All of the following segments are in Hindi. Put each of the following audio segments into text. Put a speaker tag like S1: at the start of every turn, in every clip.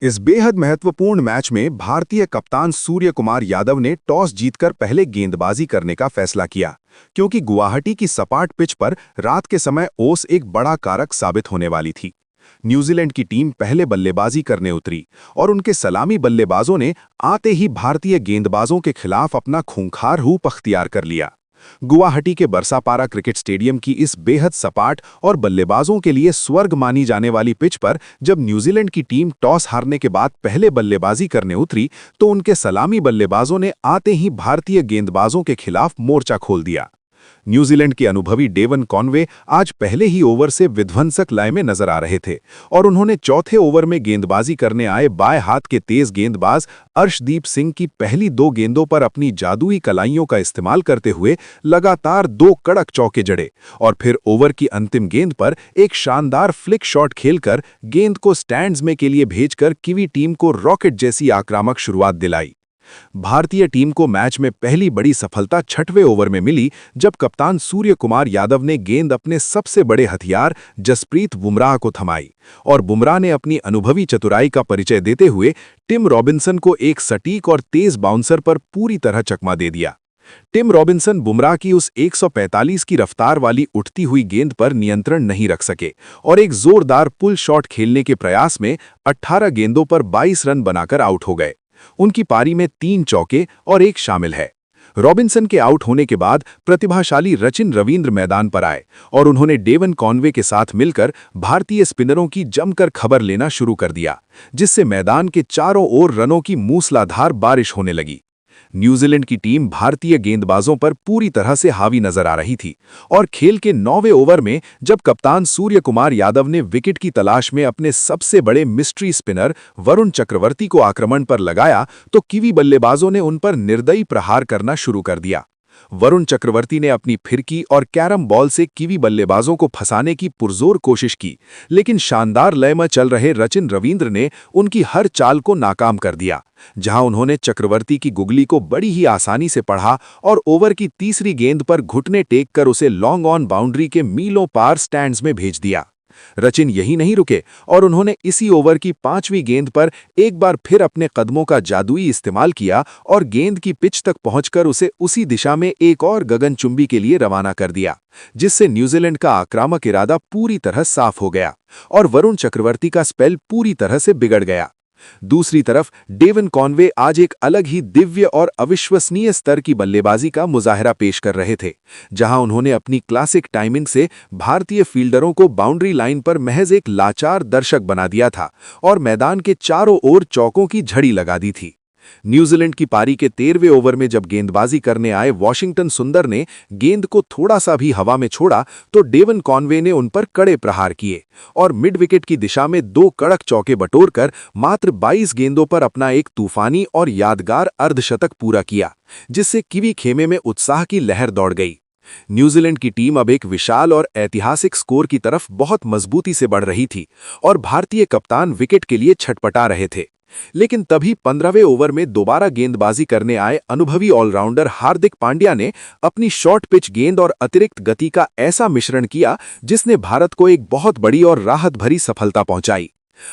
S1: इस बेहद महत्वपूर्ण मैच में भारतीय कप्तान सूर्य कुमार यादव ने टॉस जीतकर पहले गेंदबाजी करने का फैसला किया, क्योंकि गुवाहाटी की सपाट पिच पर रात के समय ओस एक बड़ा कारक साबित होने वाली थी। न्यूजीलैंड की टीम पहले बल्लेबाजी करने उतरी और उनके सलामी बल्लेबाजों ने आते ही भारतीय गेंदबाजों के खिलाफ अपना खूंखार रूप अख्तियार कर लिया। गुवाहाटी के बरसापारा क्रिकेट स्टेडियम की इस बेहद सपाट और बल्लेबाजों के लिए स्वर्ग मानी जाने वाली पिच पर जब न्यूजीलैंड की टीम टॉस हारने के बाद पहले बल्लेबाजी करने उतरी तो उनके सलामी बल्लेबाजों ने आते ही भारतीय गेंदबाजों के खिलाफ मोर्चा खोल दिया। न्यूजीलैंड के अनुभवी डेवन कॉनवे आज पहले ही ओवर से विध्वंसक लय में नजर आ रहे थे और उन्होंने चौथे ओवर में गेंदबाजी करने आए बाएं हाथ के तेज गेंदबाज अर्शदीप सिंह की पहली दो गेंदों पर अपनी जादुई कलाइयों का इस्तेमाल करते हुए लगातार दो कड़क चौके जड़े और फिर ओवर की अंतिम गेंद पर एक शानदार फ्लिक शॉट खेलकर गेंद को स्टैंड्स में के लिए भेजकर कीवी टीम को रॉकेट जैसी आक्रामक शुरुआत दिलाई। भारतीय टीम को मैच में पहली बड़ी सफलता छठवें ओवर में मिली, जब कप्तान सूर्य कुमार यादव ने गेंद अपने सबसे बड़े हथियार जसप्रीत बुमराह को थमाई और बुमराह ने अपनी अनुभवी चतुराई का परिचय देते हुए टिम रॉबिन्सन को एक सटीक और तेज बाउंसर पर पूरी तरह चकमा दे दिया। टिम रॉबिन्सन बुमराह की उस 145 की रफ्तार वाली उठती हुई गेंद पर नियंत्रण नहीं रख सके और एक जोरदार पुल शॉट खेलने के प्रयास में 18 गेंदों पर 22 रन बनाकर आउट हो गए। उनकी पारी में 3 चौके और एक शामिल है। रॉबिन्सन के आउट होने के बाद प्रतिभाशाली रचिन रवींद्र मैदान पर आए और उन्होंने डेवन कॉनवे के साथ मिलकर भारतीय स्पिनरों की जमकर खबर लेना शुरू कर दिया, जिससे मैदान के चारों ओर रनों की मूसलाधार बारिश होने लगी। न्यूजीलैंड की टीम भारतीय गेंदबाजों पर पूरी तरह से हावी नजर आ रही थी और खेल के 9वें ओवर में जब कप्तान सूर्य कुमार यादव ने विकेट की तलाश में अपने सबसे बड़े मिस्ट्री स्पिनर वरुण चक्रवर्ती को आक्रमण पर लगाया तो कीवी बल्लेबाजों ने उन पर निर्दयी प्रहार करना शुरू कर दिया। वरुण चक्रवर्ती ने अपनी फिरकी और कैरम बॉल से कीवी बल्लेबाजों को फंसाने की पुरजोर कोशिश की, लेकिन शानदार लय में चल रहे रचिन रवींद्र ने उनकी हर चाल को नाकाम कर दिया, जहां उन्होंने चक्रवर्ती की गुगली को बड़ी ही आसानी से पढ़ा और ओवर की तीसरी गेंद पर घुटने टेक कर उसे लॉन्ग ऑन बाउंड्री के मीलों पार स्टैंड्स में भेज दिया। रचिन यही नहीं रुके और उन्होंने इसी ओवर की 5वीं गेंद पर एक बार फिर अपने कदमों का जादुई इस्तेमाल किया और गेंद की पिच तक पहुंचकर उसे उसी दिशा में एक और गगनचुंबी के लिए रवाना कर दिया, जिससे न्यूजीलैंड का आक्रामक इरादा पूरी तरह साफ हो गया और वरुण चक्रवर्ती का स्पेल पूरी तरह से बिगड़ गया। दूसरी तरफ डेवन कॉनवे आज एक अलग ही दिव्य और अविश्वसनीय स्तर की बल्लेबाजी का मुजाहरा पेश कर रहे थे, जहां उन्होंने अपनी क्लासिक टाइमिंग से भारतीय फील्डरों को बाउंड्री लाइन पर महज एक लाचार दर्शक बना दिया था और मैदान के चारों ओर चौकों की झड़ी लगा दी थी। न्यूजीलैंड की पारी के 13वें ओवर में जब गेंदबाजी करने आए वॉशिंगटन सुंदर ने गेंद को थोड़ा सा भी हवा में छोड़ा तो डेवन कॉनवे ने उन पर कड़े प्रहार किए और मिड विकेट की दिशा में 2 कड़क चौके बटोरकर मात्र 22 गेंदों पर अपना एक तूफानी और यादगार अर्धशतक पूरा किया, जिससे कीवी खेमे में उत्साह की लहर दौड़ गई। न्यूजीलैंड की टीम अब एक विशाल और ऐतिहासिक स्कोर की तरफ बहुत मजबूती से बढ़ रही थी और भारतीय कप्तान विकेट के लिए छटपटा रहे थे, लेकिन तभी 15वें ओवर में दोबारा गेंदबाजी करने आए अनुभवी ऑलराउंडर हार्दिक पांड्या ने अपनी शॉर्ट पिच गेंद और अतिरिक्त गति का ऐसा मिश्रण किया जिसने भारत को एक बहुत बड़ी और राहत भरी सफलता पहुंचाई।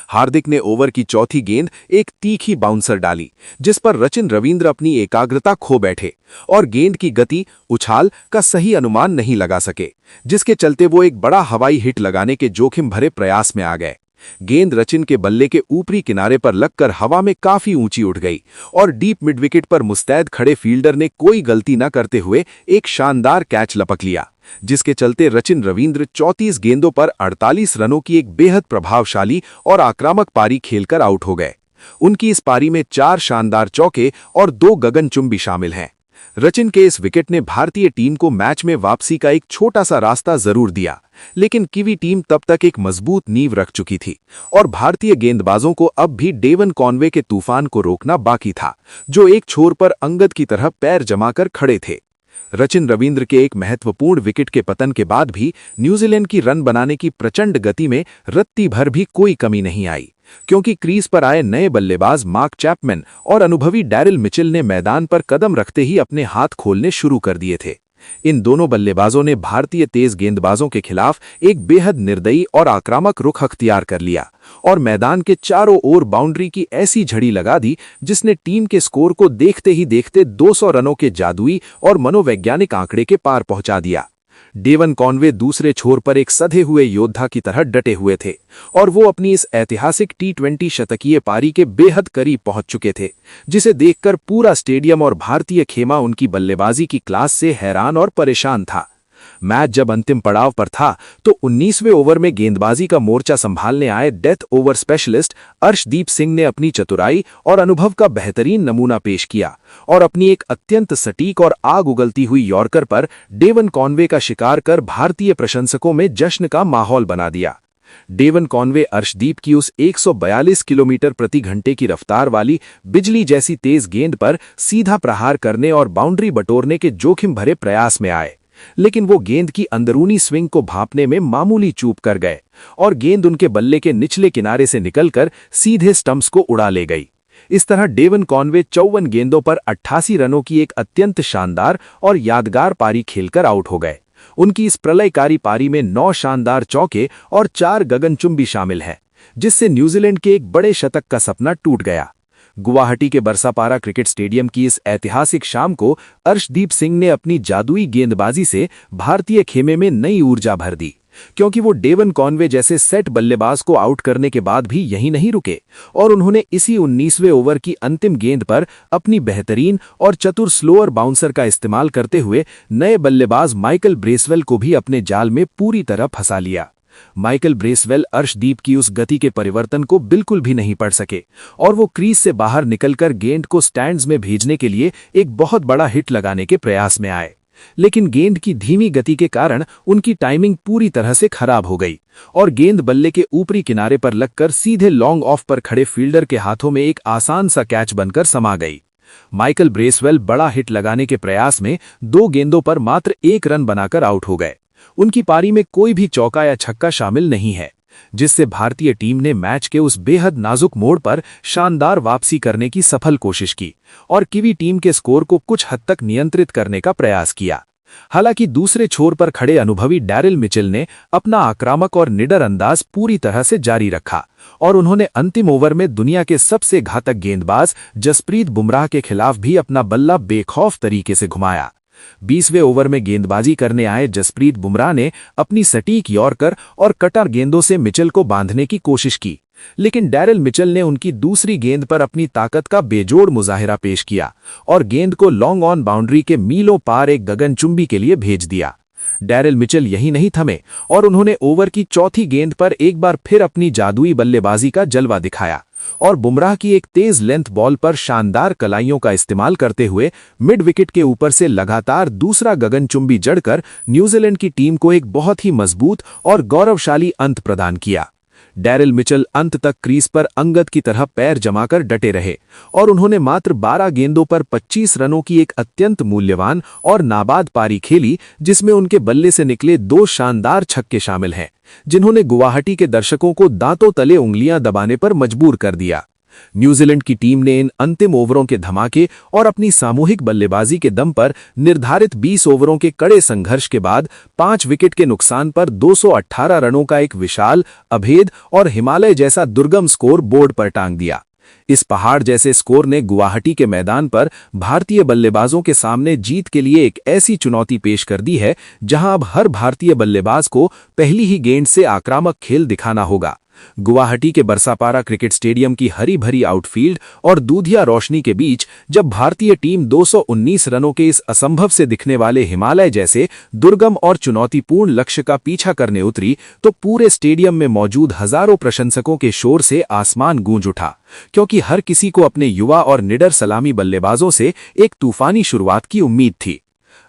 S1: हार्दिक ने ओवर की चौथी गेंद एक तीखी बाउंसर डाली, जिस पर रचिन रवींद्र अपनी एकाग्रता खो बैठे और गेंद की गति उछाल का सही अनुमान नहीं लगा सके, जिसके चलते वो एक बड़ा हवाई हिट लगाने के जोखिम भरे प्रयास में आ गए। गेंद रचिन के बल्ले के ऊपरी किनारे पर लगकर हवा में काफी ऊंची उठ गई और डीप मिड विकेट पर मुस्तैद खड़े फील्डर ने कोई गलती न करते हुए एक शानदार कैच लपक लिया, जिसके चलते रचिन रवींद्र 34 गेंदों पर 48 रनों की एक बेहद प्रभावशाली और आक्रामक पारी खेलकर आउट हो गए। उनकी इस पारी में 4 शानदार चौके और 2 गगनचुंबी शामिल हैं। रचिन के इस विकेट ने भारतीय टीम को मैच में वापसी का एक छोटा सा रास्ता जरूर दिया, लेकिन कीवी टीम तब तक एक मजबूत नींव रख चुकी थी और भारतीय गेंदबाजों को अब भी डेवन कॉनवे के तूफान को रोकना बाकी था, जो एक छोर पर अंगद की तरह पैर जमाकर खड़े थे। रचिन रवींद्र के एक महत्वपूर्ण विकेट के पतन के बाद भी न्यूजीलैंड की रन बनाने की प्रचंड गति में रत्ती भर भी कोई कमी नहीं आई, क्योंकि क्रीज पर आए नए बल्लेबाज मार्क चैपमैन और अनुभवी डैरिल मिचेल ने मैदान पर कदम रखते ही अपने हाथ खोलने शुरू कर दिए थे।
S2: इन दोनों बल्लेबाजों ने भारतीय तेज गेंदबाजों के खिलाफ एक बेहद निर्दयी और आक्रामक रुख अख्तियार कर लिया और मैदान के चारों ओर बाउंड्री की ऐसी झड़ी लगा दी जिसने टीम के स्कोर को देखते ही देखते 200 रनों के जादुई और मनोवैज्ञानिक आंकड़े के पार पहुंचा दिया। डेवन कॉनवे दूसरे छोर पर एक सधे हुए योद्धा की तरह डटे हुए थे और वो अपनी इस ऐतिहासिक टी20 शतकीय पारी के बेहद करीब पहुंच चुके थे, जिसे देखकर पूरा स्टेडियम और भारतीय खेमा उनकी बल्लेबाजी की क्लास से हैरान और परेशान था। मैच जब अंतिम पड़ाव पर था तो 19वें ओवर में गेंदबाजी का मोर्चा संभालने आए death over specialist Arshdeep Singh ने अपनी चतुराई और अनुभव का बेहतरीन नमूना पेश किया और अपनी एक अत्यंत सटीक और आग उगलती हुई यॉर्कर पर डेवन कॉनवे का शिकार कर भारतीय प्रशंसकों में जश्न का माहौल बना दिया। डेवन कॉनवे अर्शदीप की उस 142 किलोमीटर प्रति घंटे की रफ्तार वाली बिजली जैसी तेज गेंद पर सीधा प्रहार करने और बाउंड्री बटोरने के जोखिम भरे प्रयास में आए, लेकिन वो गेंद की अंदरूनी स्विंग को भांपने में मामूली चूक कर गए और गेंद उनके बल्ले के निचले किनारे से निकलकर सीधे स्टंप्स को उड़ा ले गई। इस तरह डेवन कॉनवे 54 गेंदों पर 88 रनों की एक अत्यंत शानदार और यादगार पारी खेलकर आउट हो गए। उनकी इस प्रलयकारी पारी में 9 शानदार चौके और 4 गगनचुंबी शामिल हैं, जिससे न्यूजीलैंड के एक बड़े शतक का सपना टूट गया। गुवाहाटी के बरसापारा क्रिकेट स्टेडियम की इस ऐतिहासिक शाम को अर्शदीप सिंह ने अपनी जादुई गेंदबाजी से भारतीय खेमे में नई ऊर्जा भर दी, क्योंकि वो डेवन कॉनवे जैसे सेट बल्लेबाज को आउट करने के बाद भी यहीं नहीं रुके और उन्होंने इसी 19वें ओवर की अंतिम गेंद पर अपनी बेहतरीन और चतुर स्लोअर बाउंसर का इस्तेमाल करते हुए नए बल्लेबाज माइकल ब्रेसवेल को भी अपने जाल में पूरी तरह फंसा लिया। माइकल ब्रेसवेल अर्शदीप की उस गति के परिवर्तन को बिल्कुल भी नहीं पढ़ सके और वो क्रीज से बाहर निकलकर गेंद को स्टैंड्स में भेजने के लिए एक बहुत बड़ा हिट लगाने के प्रयास में आए, लेकिन गेंद की धीमी गति के कारण उनकी टाइमिंग पूरी तरह से खराब हो गई और गेंद बल्ले के ऊपरी किनारे पर लगकर सीधे लॉन्ग ऑफ पर खड़े फील्डर के हाथों में एक आसान सा कैच बनकर समा गई। माइकल ब्रेसवेल बड़ा हिट लगाने के प्रयास में 2 गेंदों पर मात्र 1 रन बनाकर आउट हो गए। उनकी पारी में कोई भी चौका या छक्का शामिल नहीं है, जिससे भारतीय टीम ने मैच के उस बेहद नाजुक मोड़ पर शानदार वापसी करने की सफल कोशिश की और कीवी टीम के स्कोर को कुछ हद तक नियंत्रित करने का प्रयास किया। हालांकि दूसरे छोर पर खड़े अनुभवी डैरिल मिचेल ने अपना आक्रामक और निडर अंदाज पूरी तरह से जारी रखा और उन्होंने अंतिम ओवर में दुनिया के सबसे घातक गेंदबाज जसप्रीत बुमराह के खिलाफ भी अपना बल्ला बेखौफ तरीके से घुमाया। 20वें ओवर में गेंदबाजी करने आए जसप्रीत बुमराह ने अपनी सटीक यॉर्कर और कटर गेंदों से मिचेल को बांधने की कोशिश की, लेकिन डैरिल मिचेल ने उनकी दूसरी गेंद पर अपनी ताकत का बेजोड़ मुजाहिरा पेश किया और गेंद को लॉन्ग ऑन बाउंड्री के मीलों पार एक गगनचुंबी के लिए भेज दिया। डैरिल मिचेल यही नहीं थमे और उन्होंने ओवर की चौथी गेंद पर एक बार फिर अपनी जादुई बल्लेबाजी का जलवा दिखाया और बुमराह की एक तेज लेंथ बॉल पर शानदार कलाइयों का इस्तेमाल करते हुए मिड विकेट के ऊपर से लगातार दूसरा गगनचुंबी जड़कर न्यूजीलैंड की टीम को एक बहुत ही मजबूत और गौरवशाली अंत प्रदान किया। डैरिल मिचेल अंत तक क्रीज पर अंगद की तरह पैर जमाकर डटे रहे और उन्होंने मात्र 12 गेंदों पर 25 रनों की एक अत्यंत मूल्यवान और नाबाद पारी खेली, जिसमें उनके बल्ले से निकले 2 शानदार छक्के शामिल हैं, जिन्होंने गुवाहाटी के दर्शकों को दांतों तले उंगलियां दबाने पर मजबूर कर दिया। न्यूजीलैंड की टीम ने इन अंतिम ओवरों के धमाके और अपनी सामूहिक बल्लेबाजी के दम पर निर्धारित 20 ओवरों के कड़े संघर्ष के बाद 5 विकेट के नुकसान पर 218 रनों का एक विशाल, अभेद और हिमालय जैसा दुर्गम स्कोर बोर्ड पर टांग दिया। इस पहाड़ जैसे स्कोर ने गुवाहाटी के मैदान पर भारतीय बल्लेबाजों के सामने जीत के लिए एक ऐसी चुनौती पेश कर दी है जहां अब हर भारतीय बल्लेबाज को पहली ही गेंद से आक्रामक खेल दिखाना होगा। गुवाहाटी के बरसापारा क्रिकेट स्टेडियम की हरी भरी आउटफील्ड और दूधिया रोशनी के बीच जब भारतीय टीम 219 रनों के इस असंभव से दिखने वाले हिमालय जैसे दुर्गम और चुनौतीपूर्ण लक्ष्य का पीछा करने उतरी, तो पूरे स्टेडियम में मौजूद हजारों प्रशंसकों के शोर से आसमान गूंज उठा, क्योंकि हर किसी को अपने युवा और निडर सलामी बल्लेबाजों से एक तूफानी शुरुआत की उम्मीद थी।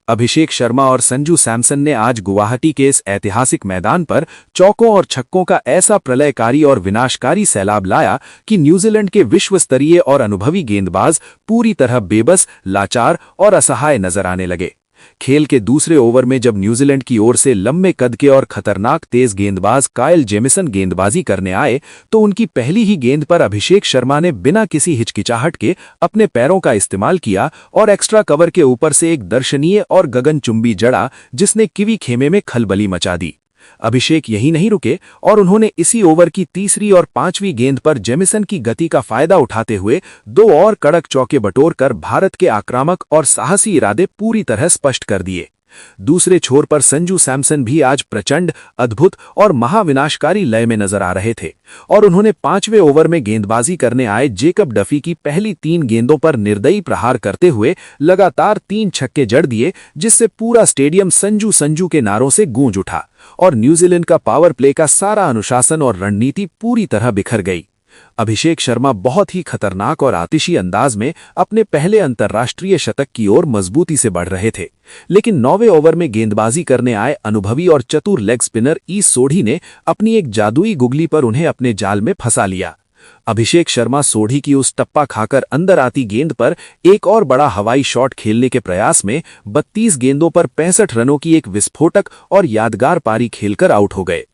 S2: अभिषेक शर्मा और संजू सैमसन ने आज गुवाहाटी के इस ऐतिहासिक मैदान पर चौकों और छक्कों का ऐसा प्रलयकारी और विनाशकारी सैलाब लाया कि न्यूजीलैंड के विश्व स्तरीय और अनुभवी गेंदबाज पूरी तरह बेबस, लाचार और असहाय नजर आने लगे। खेल के दूसरे ओवर में जब न्यूजीलैंड की ओर से लंबे कद के और खतरनाक तेज गेंदबाज कायल जेमिसन गेंदबाजी करने आए तो उनकी पहली ही गेंद पर अभिषेक शर्मा ने बिना किसी हिचकिचाहट के अपने पैरों का इस्तेमाल किया और एक्स्ट्रा कवर के ऊपर से एक दर्शनीय और गगनचुंबी जड़ा जिसने किवी खेमे में खलबली मचा दी। अभिषेक यही नहीं रुके और उन्होंने इसी ओवर की तीसरी और पांचवीं गेंद पर जेमिसन की गति का फायदा उठाते हुए दो और कड़क चौके बटोरकर भारत के आक्रामक और साहसी इरादे पूरी तरह स्पष्ट कर दिए। दूसरे छोर पर संजू सैमसन भी आज प्रचंड, अद्भुत और महाविनाशकारी लय में नजर आ रहे थे और उन्होंने पांचवें ओवर में गेंदबाजी करने आए जेकब डफी की पहली 3 गेंदों पर निर्दयी प्रहार करते हुए लगातार 3 छक्के जड़ दिए, जिससे पूरा स्टेडियम संजू संजू के नारों से गूंज उठा और न्यूजीलैंड का पावर प्ले का सारा अनुशासन और रणनीति पूरी तरह बिखर गई। अभिषेक शर्मा बहुत ही खतरनाक और आतिशी अंदाज में अपने पहले अंतर्राष्ट्रीय शतक की ओर मजबूती से बढ़ रहे थे, लेकिन 9वें ओवर में गेंदबाजी करने आए अनुभवी और चतुर लेग स्पिनर ई सोढ़ी ने अपनी एक जादुई गुगली पर उन्हें अपने जाल में फंसा लिया। अभिषेक शर्मा सोढ़ी की उस टप्पा खाकर अंदर आती गेंद पर एक और बड़ा हवाई शॉट खेलने के प्रयास में 32 गेंदों पर 65 रनों की एक विस्फोटक और यादगार पारी खेलकर आउट हो गए।